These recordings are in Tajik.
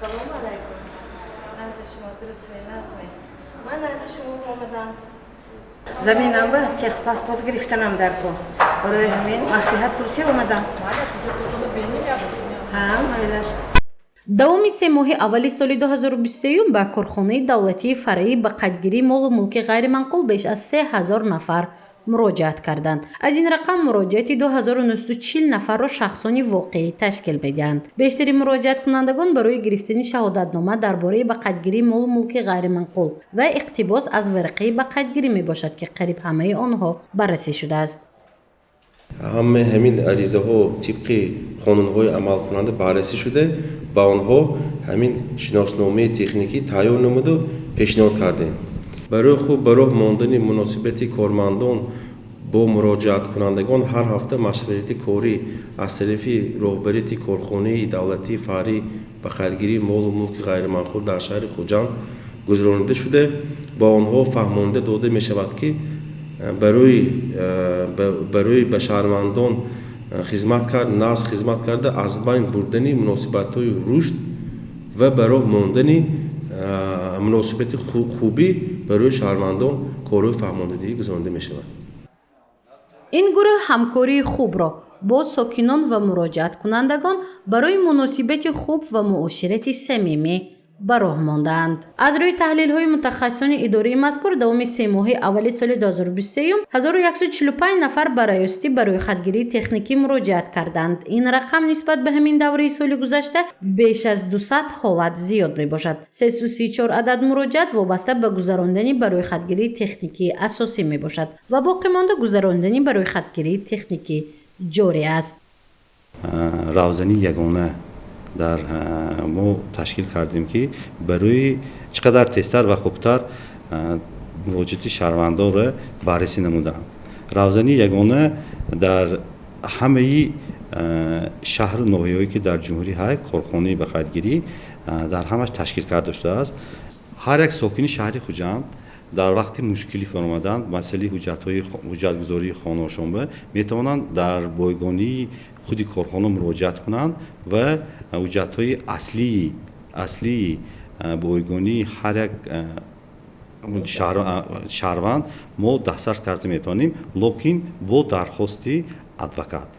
سلام علیکم. نزد شما درست نظمه. من نزد شما آمدم. زمینم و تخت پاسپورت گرفتنم در کن. برای همین نصیحت پرسی اومدم. ها مایلش. давоми 3 моҳи аввали соли 2023 ба корхонаи давлатии фаръӣ ба қайдгирии молу мулки ғайриманқул беш аз 3000 нафар муроҷиат карданд. Аз ин рақам муроҷиати 2940 нафарро шахсони воқеӣ ташкил медиҳанд. Бештари муроҷиаткунандагон барои гирифтани шаҳодатнома дар бораи ба қайдгирии молу мулки ғайриманқул ва иқтибос аз варақаи ба қайдгирӣ мебошад ки қариб ҳамаи онҳо баррасӣ шудааст. ҳамин аризаҳо тибқи қонунҳои амалкунанда баррасӣ шуда ба онҳо ҳамин шиносномаи техникӣ тайёр намуду пешниҳод кардем. барои хуб ба роҳ мондани муносибати кормандон бо муроҷиаткунандагон ҳар ҳафта машварати корӣ аз тарафи роҳбарияти корхонаи давлатии фаръӣ ба қайдгирии молу мулки ғайриманқул дар шаҳри хуҷанд гузаронида шуда ба онҳо фаҳмонида дода мешавад ки барои ба шаҳрвандон хизмат карда аз байн бурдани муносибатҳои рушд ва ба роҳ мондани муносибати хубӣ барои шаҳрвандон корҳои фаҳмондагӣ гузаронида мешавад. ин гурӯҳ ҳамкории хубро бо сокинон ва муроҷиаткунандагон барои муносибати хуб ва муоширати самимӣ ба роҳ мондаанд. Аз рӯи таҳлилҳои мутахассисони идораи мазкур давоми 3 моҳи аввали соли 2023 1145 нафар ба раёсатӣ барои хатгирии техникӣ муроҷиат карданд. Ин рақам нисбат ба ҳамин давраи соли гузашта беш аз 200 ҳолат зиёд мебошад. 334 адад муроҷиат вобаста ба гузарондани барои хатгирии техникӣ асосӣ мебошад ва боқӣ монда гузарондани барои хатгирии техникӣ ҷорӣ аст. равзани ягона дар мо ташкил кардем ки барои чӣ қадар тезтар ва хубтар муроҷиати шаҳрвандонро баррасӣ намуданд. равзани ягона дар ҳамаи шаҳру ноҳияҳое ки дар ҷумҳурии ҳайк корхонаи ба қайдгирӣ дар ҳамаш ташкил карда шудааст. ҳар як сокини шаҳри хуҷанд дар вақти мушкилӣ фаромаданд масъалаи ҳуҷҷатгузории хонаошонба метавонанд дар бойгонии худи корхона муроҷиат кунанд ва ҳуҷҷатҳои аслии бойгонии ҳар як шаҳрванд мо дастрас карда метавонем, локин бо дархости адвокат.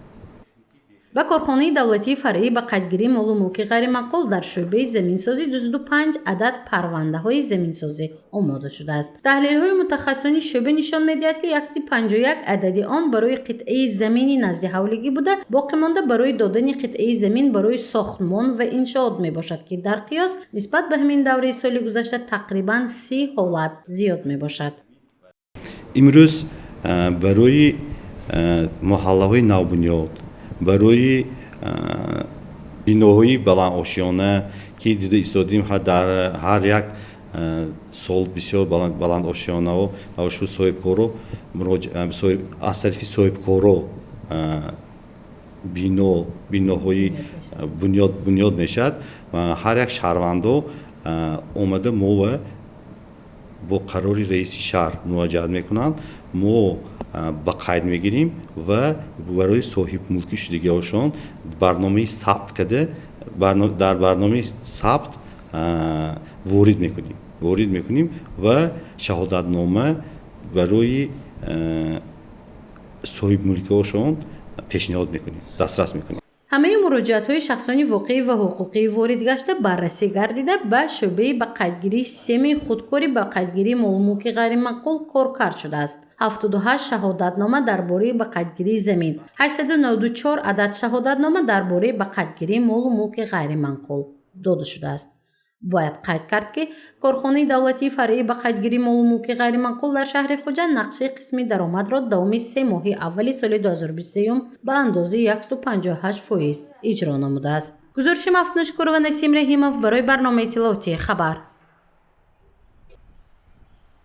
ба корхонаи давлатии фаръӣ ба қайдгирии молу мулки ғайриманқул дар шӯъбаи заминсозӣ 25 адад парвандаҳои заминсозӣ омода шудааст. таҳлилҳои мутахассисони шӯъба нишон медиҳад ки 151 адади он барои қитъаи замини назди ҳавлигӣ буда, боқӣ монда барои додани қитъаи замин барои сохтмон ва иншоот мебошад ки дар қиёс нисбат ба ҳамин давраи соли гузашта тақрибан 30 ҳолат зиёд мебошад. имрӯз барои моҳаллаҳои навбунёд, барои биноҳои баландошиёна ки дида истодем дар ҳар як сол бисёр баландошиёнаҳо ҳавашу соҳибкоро аз тарафи соҳибкоро биноҳои бунёд мешавад ва ҳар як шаҳрвандо омада мо ва бо қарори раиси шаҳр муроҷиат мекунанд. мо ба қайд мегирем ва барои соҳибмулкӣ шудагиҳошон барномаи сабт карда дар барномаи сабт ворид мекунем ва шаҳодатнома барои соҳибмулкиҳошон пешниҳод мекунем, дастрас мекунем. ҳамаи муроҷиатҳои шахсони воқеӣ ва ҳуқуқии ворид гашта баррасӣ гардида ба шӯъбаи ба қайдгирии системаи худкори ба қайдгирии молу мулки ғайриманқул коркард шудааст. 78 шаҳодатнома дар бораи ба қайдгирии замин, 894 адад шаҳодатнома дар бораи ба қайдгирии молу мулки ғайриманқул дода шудааст. бояд қайд кард ки корхонаи давлатии фаръӣ ба қайдгирии молу мулки ғайриманқул дар шаҳри хуҷанд нақши қисми даромадро давоми 3 моҳи аввали соли 2023 ба андозаи 158% иҷро намудааст. гузориши Мафтун Шукурова, Насим Раҳимов барои барномаи иттилоотии Хабар.